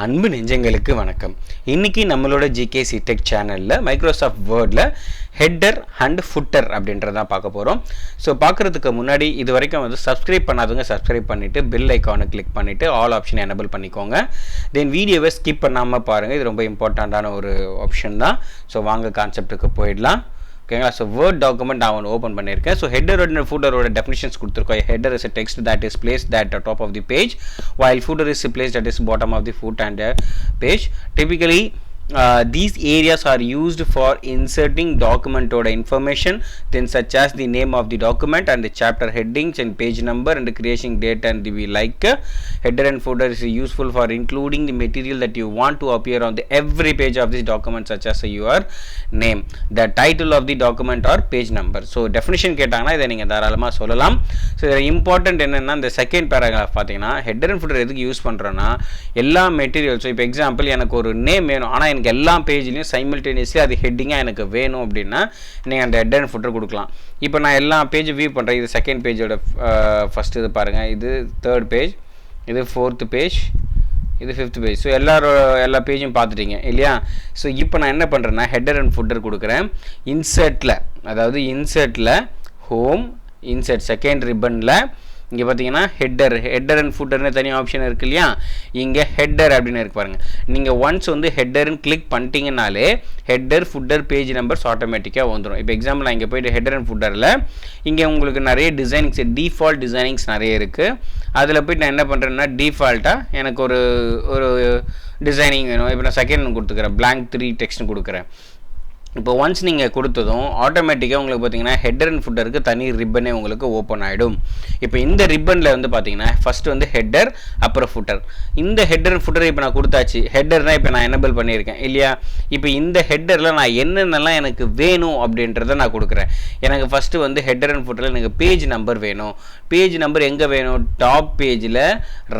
அன்பு நெஞ்சங்களுக்கு வணக்கம். இன்னைக்கு நம்மளோட ஜிகேசி டெக் சேனலில் மைக்ரோசாஃப்ட் வேர்டில் ஹெட்டர் அண்ட் ஃபுட்டர் அப்படின்றதான் பார்க்க போகிறோம். ஸோ பார்க்குறதுக்கு முன்னாடி இது வரைக்கும் வந்து சப்ஸ்கிரைப் பண்ணாதவங்க சப்ஸ்கிரைப் பண்ணிவிட்டு பெல் ஐக்கானை கிளிக் பண்ணிவிட்டு ஆல் ஆப்ஷனை எனபிள் பண்ணிக்கோங்க. தென் வீடியோவை ஸ்கிப் பண்ணாமல் பாருங்கள். இது ரொம்ப இம்பார்ட்டண்ட்டான ஒரு ஆப்ஷன் தான். ஸோ வாங்க கான்செப்ட்டுக்கு போயிடலாம். ஓகேங்களா. ஸோ வேர்ட் டாக்குமெண்ட் நான் ஒன்று ஓப்பன் பண்ணியிருக்கேன். ஸோ ஹெட்டரோட ஃபுட்டரோட டெஃபினிஷன்ஸ் கொடுத்துருக்கோம். Header is a text that is placed at the top of the page, while footer is placed at the bottom of the foot and page. Typically, these areas are used for inserting document order information, then such as the name of the document and the chapter headings and page number and the creation date and the like. Header and footer is useful for including the material that you want to appear on the every page of this document, such as your name, the title of the document or page number. So definition கேட்டாங்கன்னா இதை நீங்கள் தாராளமாக சொல்லலாம். So இதில் important என்னென்னா இந்த second paragraph பார்த்தீங்கன்னா header and footer எதுக்கு யூஸ் பண்ணுறோன்னா எல்லா மெட்டீரியல்ஸும் இப்போ எக்ஸாம்பிள் எனக்கு ஒரு நேம் வேணும், ஆனால் எனக்கு எல்லா பேஜ்லையும் சைமல்டேனியஸ்லி அது ஹெட்டிங்காக எனக்கு வேணும் அப்படின்னா நீங்கள் அந்த ஹெட்டர் அண்ட் ஃபுட்டர் கொடுக்கலாம். இப்போ நான் எல்லா பேஜும் வியூ பண்ணுறேன். இது செகண்ட் பேஜோட ஃபஸ்ட்டு இது பாருங்கள், இது தேர்ட் பேஜ், இது ஃபோர்த்து பேஜ், இது ஃபிஃப்த் பேஜ். ஸோ எல்லா பேஜும் பார்த்துட்டீங்க இல்லையா. ஸோ இப்போ நான் என்ன பண்ணுறேன்னா ஹெட்டர் அண்ட் ஃபுட்டர் கொடுக்குறேன். இன்சர்ட்டில் ஹோம் இன்சர்ட் செகண்ட் ரிப்பனில் இங்கே பார்த்தீங்கன்னா ஹெட்டர் அண்ட் ஃபுட்டர்னு தனியாக ஆப்ஷன் இருக்குது இல்லையா. இங்கே ஹெட்டர் அப்படின்னு இருக்கு பாருங்கள். நீங்கள் ஒன்ஸ் வந்து ஹெட்டர்னு கிளிக் பண்ணிட்டீங்கனாலே ஹெட்டர் ஃபுட்டர் பேஜ் நம்பர்ஸ் ஆட்டோமேட்டிக்காக வந்துடும். இப்போ எக்ஸாம்பிள் நான் இங்கே போய்ட்டு ஹெட்டர் அண்ட் ஃபுட்டரில் இங்கே உங்களுக்கு நிறைய டிசைனிங்ஸ் டிஃபால்ட் டிசைனிங்ஸ் நிறைய இருக்குது. அதில் போய்ட்டு நான் என்ன பண்ணுறேன்னா டிஃபால்ட்டாக எனக்கு ஒரு டிசைனிங் வேணும். இப்போ நான் செகண்ட் கொடுத்துக்கிறேன், blank 3 டெக்ஸ்ட்னு கொடுக்குறேன். இப்போ ஒன்ஸ் நீங்கள் கொடுத்ததும் ஆட்டோமேட்டிக்காக உங்களுக்கு பார்த்தீங்கன்னா ஹெட்டர் அண்ட் ஃபுட்டருக்கு தனி ரிப்பனே உங்களுக்கு ஓப்பன் ஆகிடும். இப்போ இந்த ரிப்பனில் வந்து பார்த்தீங்கன்னா ஃபஸ்ட்டு வந்து ஹெட்டர் அப்புறம் ஃபுட்டர். இந்த ஹெட்டர் அண்ட் ஃபுட்டர் இப்போ நான் கொடுத்தாச்சு. ஹெட்டர்னால் இப்போ நான் எனபிள் பண்ணியிருக்கேன் இல்லையா. இப்போ இந்த ஹெட்டரில் நான் என்னென்னலாம் எனக்கு வேணும் அப்படின்றத நான் கொடுக்குறேன். எனக்கு ஃபஸ்ட்டு வந்து ஹெட்டர் அண்ட் ஃபுட்டரில் எனக்கு பேஜ் நம்பர் வேணும். பேஜ் நம்பர் எங்கே வேணும்? டாப் பேஜில்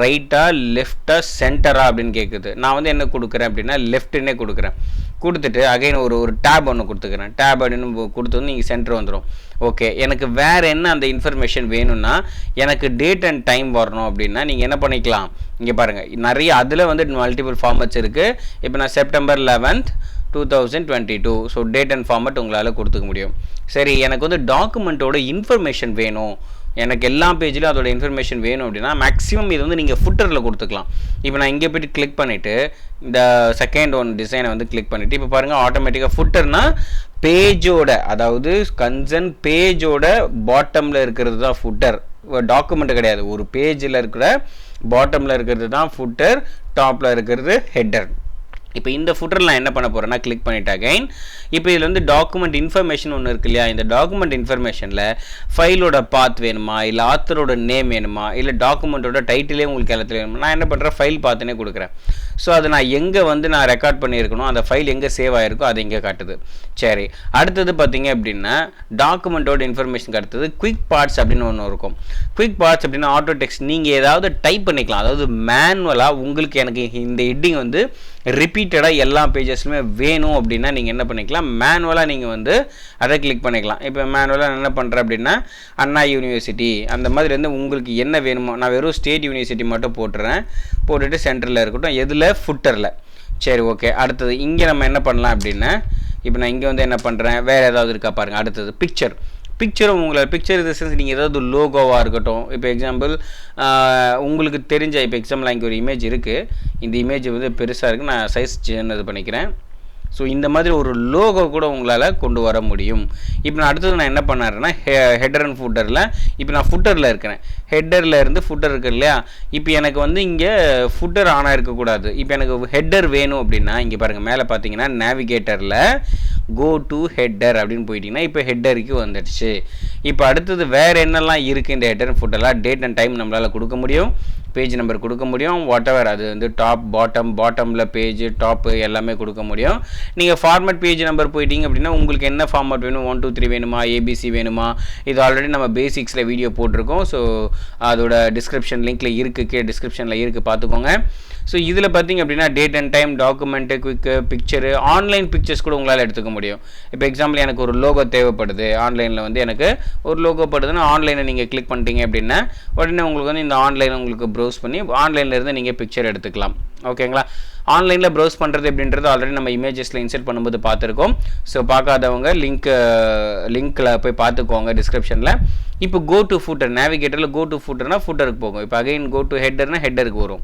ரைட்டா லெஃப்டா சென்டரா அப்படின்னு கேட்குது. நான் வந்து என்ன கொடுக்குறேன் அப்படின்னா லெஃப்ட்டுன்னே கொடுக்குறேன். கொடுத்துட்டு அகைன் ஒரு டேப் ஒன்று கொடுத்துக்கிறேன். டேப் அப்படின்னு கொடுத்து வந்து நீங்கள் சென்டர் வந்துடும். ஓகே, எனக்கு வேறு என்ன அந்த இன்ஃபர்மேஷன் வேணும்னா எனக்கு டேட் அண்ட் டைம் வரணும் அப்படின்னா நீங்கள் என்ன பண்ணிக்கலாம். இங்கே பாருங்கள் நிறைய அதில் வந்து மல்டிபிள் ஃபார்மட்ஸ் இருக்குது. இப்போ நான் September 11th 2022 so date and format உங்களால் கொடுத்துக்க முடியும். சரி, எனக்கு வந்து டாக்குமெண்ட்டோட இன்ஃபர்மேஷன் வேணும், எனக்கு எல்லா பேஜிலும் அதோட இன்ஃபர்மேஷன் வேணும் அப்படின்னா மேக்ஸிமம் இது வந்து நீங்கள் ஃபுட்டரில் கொடுத்துக்கலாம். இப்போ நான் இங்கே போய்ட்டு கிளிக் பண்ணிவிட்டு இந்த செகண்ட் ஒன் டிசைனை வந்து கிளிக் பண்ணிவிட்டு இப்போ பாருங்கள் ஆட்டோமேட்டிக்காக ஃபுட்டர்னால் பேஜோட அதாவது கன்சர்ன் பேஜோட பாட்டமில் இருக்கிறது தான் ஃபுட்டர், டாக்குமெண்ட் கிடையாது. ஒரு பேஜில் இருக்கிற பாட்டமில் இருக்கிறது தான் ஃபுட்டர், டாப்பில் இருக்கிறது ஹெட்டர். இப்போ இந்த ஃபுட்டரில் நான் என்ன பண்ண போகிறேன்னா கிளிக் பண்ணிவிட்டு அகைன் இப்போ இதில் வந்து டாக்குமெண்ட் இன்ஃபர்மேஷன் ஒன்று இருக்கு இல்லையா. இந்த டாக்குமெண்ட் இன்ஃபர்மேஷனில் ஃபைலோட பாத் வேணுமா, இல்லை ஆத்தரோட நேம் வேணுமா, இல்லை டாக்குமெண்ட்டோட டைட்டிலே உங்களுக்கு எல்லாத்துல வேணுமா. நான் என்ன பண்ணுறேன் ஃபைல் பார்த்துனே கொடுக்குறேன். ஸோ அதை நான் எங்கே வந்து நான் ரெக்கார்ட் பண்ணியிருக்கணும், அந்த ஃபைல் எங்கே சேவ் ஆகிருக்கோ அது இங்கே காட்டுது. சரி, அடுத்தது பார்த்தீங்க அப்படின்னா டாக்குமெண்ட்டோட இன்ஃபர்மேஷனுக்கு அடுத்தது குவிக் பார்ட்ஸ் அப்படின்னு ஒன்று இருக்கும். குவிக் பார்ட்ஸ் அப்படின்னா ஆட்டோ டெக்ஸ்ட் நீங்கள் ஏதாவது டைப் பண்ணிக்கலாம். அதாவது மேனுவலாக உங்களுக்கு எனக்கு இந்த ஹெட்டிங் வந்து ரிப்பீட்டடாக எல்லா பேஜஸ்லுமே வேணும் அப்படின்னா நீங்கள் என்ன பண்ணிக்கலாம், மேனுவலாக நீங்கள் வந்து அதை கிளிக் பண்ணிக்கலாம். இப்போ மேனுவலாக நான் என்ன பண்ணுறேன் அப்படின்னா அண்ணா யூனிவர்சிட்டி அந்த மாதிரி வந்து உங்களுக்கு என்ன வேணுமோ நான் வெறும் ஸ்டேட் யூனிவர்சிட்டி மட்டும் போட்டுட்டு சென்டரில் இருக்கட்டும், எதில் ஃபுட்டரில். சரி, ஓகே. அடுத்தது இங்கே நம்ம என்ன பண்ணலாம் அப்படின்னா இப்போ நான் இங்கே வந்து என்ன பண்ணுறேன் வேறு ஏதாவது இருக்கா பாருங்கள். அடுத்தது பிக்சரும் உங்களை பிக்சர் இது சென்ஸ் நீங்கள் ஏதாவது லோகோவாக இருக்கட்டும். இப்போ எக்ஸாம்பிள் உங்களுக்கு தெரிஞ்ச இப்போ எக்ஸாம்பிள் இங்கே ஒரு இமேஜ் இருக்குது. இந்த இமேஜ் வந்து பெருசாக இருக்குது, நான் சைஸ் சின்னது பண்ணிக்கிறேன். ஸோ இந்த மாதிரி ஒரு லோகோ கூட உங்களால் கொண்டு வர முடியும். இப்போ நான் அடுத்தது நான் என்ன பண்ணாருன்னா ஹெட்டர் அண்ட் ஃபுட்டரில் இப்போ நான் ஃபுட்டரில் இருக்கிறேன். ஹெட்டரில் இருந்து ஃபுட்டர் இருக்கு இல்லையா. இப்போ எனக்கு வந்து இங்கே ஃபுட்டர் ஆனாக இருக்கக்கூடாது. இப்போ எனக்கு ஹெட்டர் வேணும் அப்படின்னா இங்கே பாருங்கள் மேலே பார்த்தீங்கன்னா நேவிகேட்டரில் கோ டு ஹெட்டர் அப்படின்னு போயிட்டீங்கன்னா இப்போ ஹெட்டருக்கு வந்துடுச்சு. இப்போ அடுத்தது வேறு என்னெல்லாம் இருக்குது இந்த ஹெட்டர் அண்ட் ஃபுட்டரில் டேட் அண்ட் டைம் நம்மளால் கொடுக்க முடியும், பேஜ் நம்பர் கொடுக்க முடியும், வாட் எவர் அது வந்து டாப் பாட்டமில் பேஜ் டாப்பு எல்லாமே கொடுக்க முடியும். நீங்கள் ஃபார்மேட் பேஜ் நம்பர் போயிட்டீங்க அப்படின்னா உங்களுக்கு என்ன ஃபார்மேட் வேணும், 1 2 3 வேணுமா, ஏபிசி வேணுமா, இது ஆல்ரெடி நம்ம பேசிக்ஸில் வீடியோ போட்டிருக்கோம். ஸோ அதோட டிஸ்கிரிப்ஷன் லிங்க்கில் இருக்குது, டிஸ்கிரிப்ஷனில் இருக்குது, பார்த்துக்கோங்க. ஸோ இதில் பார்த்தீங்க அப்படின்னா date and time, document, குவிக்கு, picture, online pictures கூட உங்களால் எடுத்துக்க முடியும். இப்போ எக்ஸாம்பிள் எனக்கு ஒரு லோகோ தேவைப்படுது, ஆன்லைனில் வந்து எனக்கு ஒரு லோகோ படுதுன்னா ஆன்லைனை நீங்கள் கிளிக் பண்ணிட்டீங்க அப்படின்னா உடனே உங்களுக்கு வந்து இந்த ஆன்லைன் உங்களுக்கு ப்ரௌஸ் பண்ணி ஆன்லைனில் இருந்து நீங்கள் பிக்சர் எடுத்துக்கலாம். ஓகேங்களா. ஆன்லைனில் ப்ரௌஸ் பண்ணுறது எப்படின்றது ஆல்ரெடி நம்ம இமேஜஸில் இன்சர்ட் பண்ணும்போது பார்த்துருக்கோம். ஸோ பார்க்காதவங்க லிங்க்கில் போய் பார்த்துக்கோங்க டிஸ்கிரிப்ஷனில். இப்போ கோ டு ஃபூட்டர், நேவிகேட்டரில் கோ டு ஃபூட்டர்னா ஃபூட்டருக்கு போகும். இப்போ அகைன் கோ டு ஹெட்டர்னா ஹெட்டருக்கு வரும்.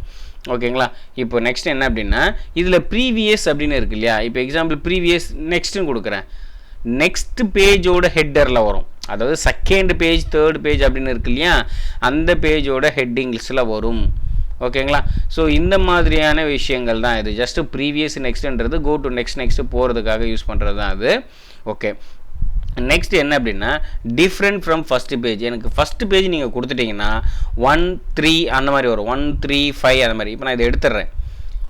ஓகேங்களா. இப்போ நெக்ஸ்ட் என்ன அப்படின்னா இதில் ப்ரீவியஸ் அப்படின்னு இருக்கு இல்லையா. இப்போ எக்ஸாம்பிள் ப்ரீவியஸ் நெக்ஸ்ட்டுன்னு கொடுக்குறேன். நெக்ஸ்ட் பேஜோட ஹெட்டரில் வரும். அதாவது செகண்ட் பேஜ் தேர்ட் பேஜ் அப்படின்னு இருக்கு இல்லையா, அந்த பேஜோட ஹெட்டிங்ஸில் வரும். ஓகேங்களா. ஸோ இந்த மாதிரியான விஷயங்கள் தான் இது. ஜஸ்ட்டு ப்ரீவியஸ் நெக்ஸ்ட்ன்றது கோ டு நெக்ஸ்ட் போகிறதுக்காக யூஸ் பண்ணுறது தான் அது. ஓகே. நெக்ஸ்ட் என்ன அப்படின்னா டிஃப்ரெண்ட் ஃப்ரம் ஃபஸ்ட்டு பேஜ். எனக்கு ஃபஸ்ட்டு பேஜ் நீங்கள் கொடுத்துட்டிங்கன்னா 1 3 அந்த மாதிரி வரும். 1 3 5 அந்த மாதிரி. இப்போ நான் இதை எடுத்துடுறேன்.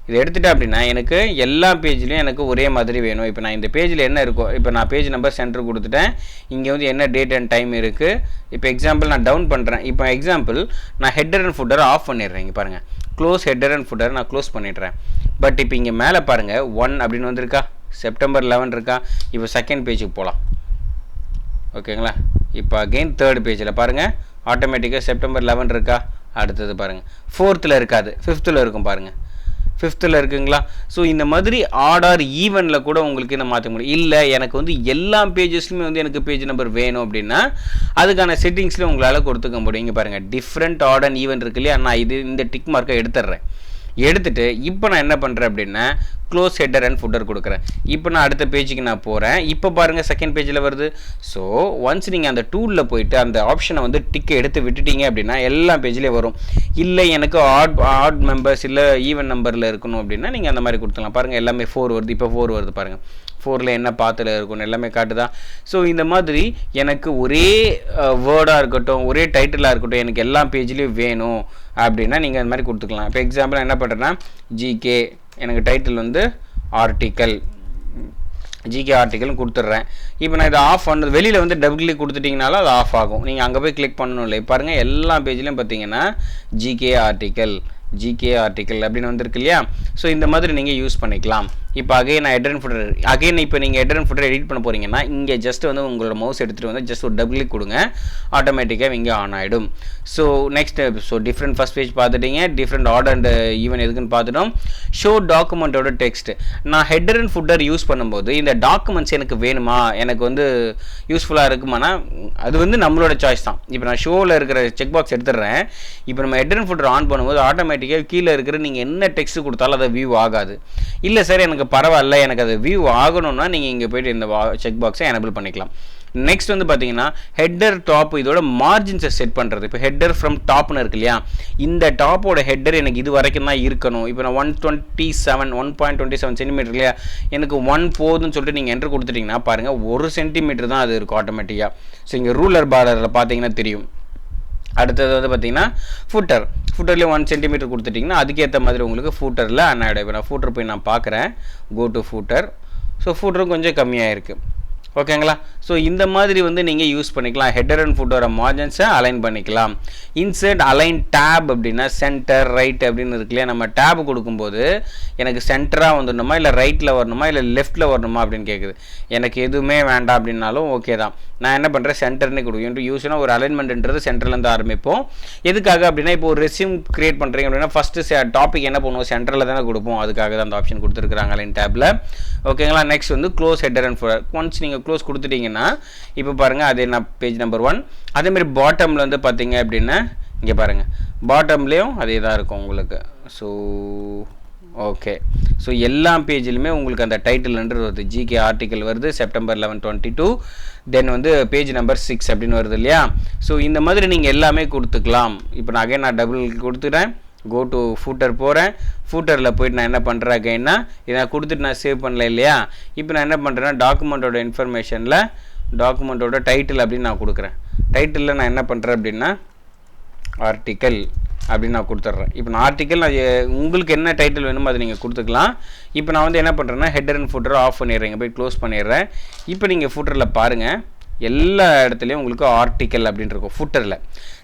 இதை எடுத்துட்டேன் அப்படின்னா எனக்கு எல்லா பேஜ்லேயும் எனக்கு ஒரே மாதிரி வேணும். இப்போ நான் இந்த பேஜில் என்ன இருக்கோ, இப்போ நான் பேஜ் நம்பர் சென்டர் கொடுத்துட்டேன். இங்கே வந்து என்ன டேட் அண்ட் டைம் இருக்குது. இப்போ எக்ஸாம்பிள் நான் டவுன் பண்ணுறேன். இப்போ எக்ஸாம்பிள் நான் ஹெட்டர் அண்ட் ஃபுட்டரை ஆஃப் பண்ணிடுறேன். இங்கே பாருங்கள், க்ளோஸ் ஹெட்டர் அண்ட் ஃபுட்டரை நான் க்ளோஸ் பண்ணிடுறேன். பட் இப்போ இங்கே மேலே பாருங்கள் 1 அப்படின்னு வந்திருக்கா, September 11 இருக்கா. இப்போ செகண்ட் பேஜுக்கு போகலாம். ஓகேங்களா. இப்போ அகெயின் தேர்ட் பேஜில் பாருங்கள் ஆட்டோமேட்டிக்காக September 11 இருக்கா. அடுத்தது பாருங்கள் 4th இருக்காது, 5th இருக்கும் பாருங்கள், 5th இருக்குங்களா. ஸோ இந்த மாதிரி ஆர்டர் ஈவனில் கூட உங்களுக்கு என்ன மாற்ற முடியும். இல்லை எனக்கு வந்து எல்லா பேஜஸ்லையுமே வந்து எனக்கு பேஜ் நம்பர் வேணும் அப்படின்னா அதுக்கான செட்டிங்ஸில் உங்களால் கொடுத்துக்க முடியும். இங்கே பாருங்கள் டிஃப்ரெண்ட் ஆர்டர் ஈவன் இருக்கு இல்லையா. நான் இந்த டிக் மார்க்கை எடுத்துடுறேன். எடுத்துகிட்டு இப்போ நான் என்ன பண்ணுறேன் அப்படின்னா க்ளோஸ் ஹெட்டர் அண்ட் ஃபுட்டர் கொடுக்குறேன். இப்போ நான் அடுத்த பேஜுக்கு நான் போகிறேன். இப்போ பாருங்கள் செகண்ட் பேஜில் வருது. ஸோ ஒன்ஸ் நீங்கள் அந்த டூலில் போயிட்டு அந்த ஆப்ஷனை வந்து டிக்கை எடுத்து விட்டுட்டீங்க அப்படின்னா எல்லா பேஜ்லேயும் வரும். இல்லை எனக்கு ஆட் மெம்பர்ஸ் இல்லை ஈவன் நம்பரில் இருக்கணும் அப்படின்னா நீங்கள் அந்த மாதிரி கொடுத்துக்கலாம். பாருங்கள் எல்லாமே 4 வருது. இப்போ 4 வருது பாருங்கள். 4ல் என்ன பாத்தில் இருக்கணும் எல்லாமே காட்டுதா. ஸோ இந்த மாதிரி எனக்கு ஒரே வேர்டாக இருக்கட்டும், ஒரே டைட்டிலாக இருக்கட்டும், எனக்கு எல்லா பேஜ்லேயும் வேணும் அப்படின்னா நீங்கள் அந்த மாதிரி கொடுத்துக்கலாம். இப்போ எக்ஸாம்பிள் என்ன பண்ணுறேன்னா ஜிகே, எனக்கு டைட்டில் வந்து ஆர்டிக்கல், ஜிகே ஆர்டிக்கல்னு கொடுத்துட்றேன். இப்போ நான் இதை ஆஃப் பண்ணது வெளியில் வந்து டபுள் கிளிக் கொடுத்துட்டிங்கனாலும் அது ஆஃப் ஆகும். நீங்கள் அங்கே போய் கிளிக் பண்ணணும் இல்லை. பாருங்கள் எல்லா பேஜ்லையும் பார்த்தீங்கன்னா ஜிகே ஆர்டிக்கல் அப்படின்னு வந்திருக்கு இல்லையா. ஸோ இந்த மாதிரி நீங்கள் யூஸ் பண்ணிக்கலாம். இப்போ அகைன் நான் ஹெட்டர் அண்ட் ஃபுட்டர் இப்போ நீங்கள் ஹெட்டர் அண்ட் ஃபுட்டர் எடிட் பண்ண போகிறீங்கன்னா இங்கே ஜஸ்ட் வந்து உங்களோட மவுஸ் எடுத்துகிட்டு வந்து ஜஸ்ட் ஒரு டபுள் கிளிக் கொடுங்க, ஆட்டோமேட்டிக்காக இங்கே ஆன் ஆகிடும். So next different first page பார்த்துட்டீங்க, டிஃப்ரெண்ட் ஆர்டர் அண்ட் ஈவன் எதுக்குன்னு பார்த்துட்டோம். ஷோ டாக்குமெண்ட்டோட டெக்ஸ்ட். நான் ஹெட்டர் அண்ட் ஃபுட்டர் யூஸ் பண்ணும்போது இந்த டாக்குமெண்ட்ஸ் எனக்கு வேணுமா, எனக்கு வந்து யூஸ்ஃபுல்லாக இருக்குமானா அது வந்து நம்மளோட சாய்ஸ் தான். இப்போ நான் ஷோவில் இருக்கிற செக் பாக்ஸ் எடுத்துடுறேன். இப்போ நம்ம ஹெட்டர் அண்ட் ஃபுட்டர் ஆன் பண்ணும்போது ஆட்டோமேட்டிக்காக கீழே இருக்கிற நீங்கள் என்ன டெக்ஸ்ட் கொடுத்தாலும் அதை வியூ ஆகாது. இல்லை சார் எனக்கு பரவாயில்ல எனக்கு அது வியூ ஆகணும்னா நீங்கள் இங்கே போய்ட்டு இந்த செக் பாக்ஸை எனபிள் பண்ணிக்கலாம். நெக்ஸ்ட் வந்து பார்த்தீங்கன்னா ஹெட்டர் டாப், இதோட மார்ஜின்ஸை செட் பண்ணுறது. இப்போ ஹெட்டர் ஃப்ரம் டாப்னு இருக்கு இல்லையா, இந்த டாப்போட ஹெட்டர் எனக்கு இது வரைக்கும் தான் இருக்கணும். இப்போ நான் 1.27 சென்டிமீட்டர் இல்லையா, எனக்கு 1 போதுன்னு சொல்லிட்டு நீங்கள் என்ட்ரு கொடுத்துட்டிங்கன்னா பாருங்கள் 1 சென்டிமீட்டர் தான் அது இருக்கும் ஆட்டோமேட்டிக்காக. ஸோ இங்கே ரூலர் பார்டரில் பார்த்தீங்கன்னா தெரியும். அடுத்தது வந்து பார்த்தீங்கன்னா ஃபுட்டர்லேயே 1 சென்டிமீட்டர் கொடுத்துட்டிங்கன்னா அதுக்கேற்ற மாதிரி உங்களுக்கு ஃபூட்டரில் ஆகிடும். இப்போ நான் ஃபூட்டர் போய் நான் பார்க்குறேன், கோ டு ஃபூட்டர். ஸோ ஃபூட்டரும் கொஞ்சம் கம்மியாக இருக்குது. ஓகேங்களா. ஸோ இந்த மாதிரி வந்து நீங்கள் யூஸ் பண்ணிக்கலாம். ஹெட்டர் அண்ட் ஃபுட்டோட மார்ஜின்ஸை அலைன் பண்ணிக்கலாம். இன்சர்ட் அலைன் டேப் அப்படின்னா சென்டர் ரைட் அப்படின்னு இருக்கு இல்லையா. நம்ம டேப் கொடுக்கும்போது எனக்கு சென்டராக வந்துடணுமா இல்லை ரைட்டில் வரணுமா இல்லை லெஃப்ட்டில் வரணுமா அப்படின்னு கேட்குது. எனக்கு எதுவுமே வேண்டாம் அப்படின்னாலும் ஓகே தான். நான் என்ன பண்ணுறேன் சென்டர்னே கொடுக்கும். யூஸ்வலாக ஒரு அலைன்மெண்ட்ன்றது சென்டர்லேருந்து ஆரம்பிப்போம். எதுக்காக அப்படின்னா இப்போ ஒரு ரெஸ்யூம் கிரியேட் பண்ணுறீங்க அப்படின்னா ஃபஸ்ட்டு டாபிக் என்ன பண்ணுவோம் சென்டரில் தானே கொடுப்போம். அதுக்காக தான் அந்த ஆப்ஷன் கொடுத்துருக்குறாங்க அலைன் டேப்பில். ஓகேங்களா. நெக்ஸ்ட் வந்து close header and footer. Once நீங்கள் க்ளோஸ் கொடுத்துட்டிங்கன்னா இப்போ பாருங்கள் அதே நான் பேஜ் நம்பர் 1. அதேமாதிரி பாட்டமில் வந்து பார்த்தீங்க அப்படின்னா இங்கே பாருங்கள் பாட்டம்லேயும் அதே தான் இருக்கும் உங்களுக்கு. So okay. ஸோ எல்லா பேஜிலுமே உங்களுக்கு அந்த டைட்டில்ன்றது வருது. ஜிகே ஆர்டிக்கல் வருது, September 11, 2022. தென் வந்து பேஜ் நம்பர் 6 அப்படின்னு வருது இல்லையா. ஸோ இந்த மாதிரி நீங்கள் எல்லாமே கொடுத்துக்கலாம். இப்போ நான் அகைன் டபுள் கொடுத்துட்டேன், கோ டு ஃபூட்டர் போகிறேன். ஃபூட்டரில் போய்ட்டு நான் என்ன பண்ணுறேன் அகைன்னா இதை நான் கொடுத்துட்டு நான் சேவ் பண்ணல இல்லையா. இப்போ நான் என்ன பண்ணுறேன்னா டாக்குமெண்ட்டோட இன்ஃபர்மேஷனில் டாக்குமெண்ட்டோட டைட்டில் அப்படின்னு நான் கொடுக்குறேன். டைட்டிலில் நான் என்ன பண்ணுறேன் அப்படின்னா ஆர்டிக்கல் அப்படின்னு நான் கொடுத்துட்றேன். இப்போ நான் ஆர்டிக்கல் உங்களுக்கு என்ன டைட்டில் வேணுமோ அதை நீங்கள் கொடுத்துக்கலாம். இப்போ நான் வந்து என்ன பண்ணுறேன்னா ஹெட்டர் அண்ட் ஃபுட்டரை ஆஃப் பண்ணிடுறேன், போய் க்ளோஸ் பண்ணிடுறேன். இப்போ நீங்கள் ஃபுட்டரில் பாருங்கள் எல்லா இடத்துலையும் உங்களுக்கு ஆர்டிக்கல் அப்படின்னு இருக்கும் ஃபுட்டரில்.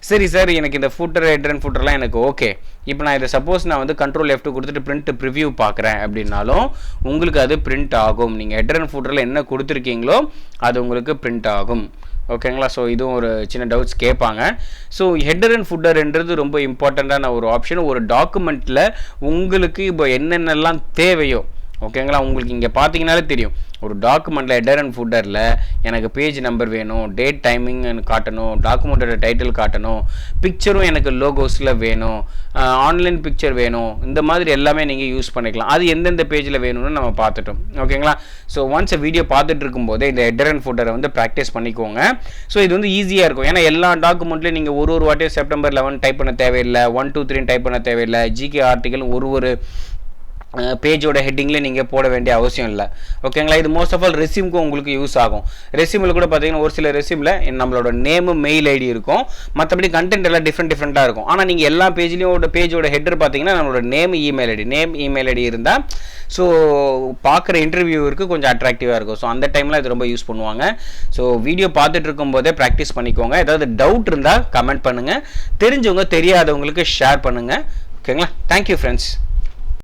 சரி சார் எனக்கு இந்த ஃபுட்டர் ஹெட்டர் அண்ட் ஃபுட்டர்லாம் எனக்கு ஓகே. இப்போ நான் இதை சப்போஸ் நான் வந்து Ctrl F கொடுத்துட்டு பிரிண்ட் ப்ரிவ்யூ பார்க்குறேன் அப்படின்னாலும் உங்களுக்கு அது பிரிண்ட் ஆகும். நீங்கள் ஹெட்டர் அண்ட் ஃபுட்டரில் என்ன கொடுத்துருக்கீங்களோ அது உங்களுக்கு பிரிண்ட் ஆகும். ஓகேங்களா. ஸோ இதுவும் ஒரு சின்ன டவுட்ஸ் கேட்பாங்க. ஸோ ஹெட்டர் அண்ட் ஃபுட்டர்ன்றது ரொம்ப இம்பார்ட்டண்ட்டான ஒரு ஆப்ஷன். ஒரு டாக்குமெண்ட்டில் உங்களுக்கு இப்போ என்னென்னலாம் தேவையோ, ஓகேங்களா, உங்களுக்கு இங்கே பார்த்தீங்கனாலே தெரியும். ஒரு டாக்குமெண்ட்டில் ஹெட்டர் அண்ட் ஃபுட்டரில் எனக்கு பேஜ் நம்பர் வேணும், டேட் டைமிங் காட்டணும், டாக்குமெண்ட்டோட டைட்டில் காட்டணும், பிக்சரும் எனக்கு லோகோஸில் வேணும், ஆன்லைன் பிக்சர் வேணும், இந்த மாதிரி எல்லாமே நீங்கள் யூஸ் பண்ணிக்கலாம். அது எந்தெந்த பேஜில் வேணும்னு நம்ம பார்த்துட்டோம். ஓகேங்களா. ஸோ ஒன்ஸ் வீடியோ பார்த்துட்டு இருக்கும்போது இந்த ஹெட்டர் அண்ட் ஃபுட்டரை வந்து ப்ராக்டிஸ் பண்ணிக்கோங்க. ஸோ இது வந்து ஈஸியாக இருக்கும். ஏன்னா எல்லா டாக்குமெண்ட்லையும் நீங்கள் ஒரு வாட்டியும் செப்டம்பர் 11 டைப் பண்ண தேவையில்லை, 1 2 3 டைப் பண்ண தேவையில்லை, ஜிகே ஆர்டிக்கல் ஒரு பேஜோட ஹெட்டிங்கில் நீங்கள் போட வேண்டிய அவசியம் இல்லை. ஓகேங்களா. இது மோஸ்ட் ஆஃப் ஆல் ரெஸ்யூமுக்கும் உங்களுக்கு யூஸ் ஆகும். ரெஸ்யூமில் கூட பார்த்தீங்கன்னா ஒரு சில ரெஸ்யூமில் நம்மளோட நேமு மெயில் ஐடி இருக்கும், மற்றபடி கண்டென்ட் எல்லாம் டிஃப்ரெண்ட்டாக இருக்கும். ஆனால் நீங்கள் எல்லா பேஜோட ஹெட்டர் பார்த்தீங்கன்னா நம்மளோட நேம் இமெயில் ஐடி இருந்தால் ஸோ பார்க்குற இன்டர்வியூவருக்கு கொஞ்சம் அட்ராக்டிவாக இருக்கும். ஸோ அந்த டைமில் இது ரொம்ப யூஸ் பண்ணுவாங்க. ஸோ வீடியோ பார்த்துட்டு இருக்கும்போதே ப்ராக்டிஸ் பண்ணிக்கோங்க. ஏதாவது டவுட் இருந்தால் கமெண்ட் பண்ணுங்கள், தெரிஞ்சவங்க தெரியாதவங்களுக்கு ஷேர் பண்ணுங்கள். ஓகேங்களா. Thank you friends.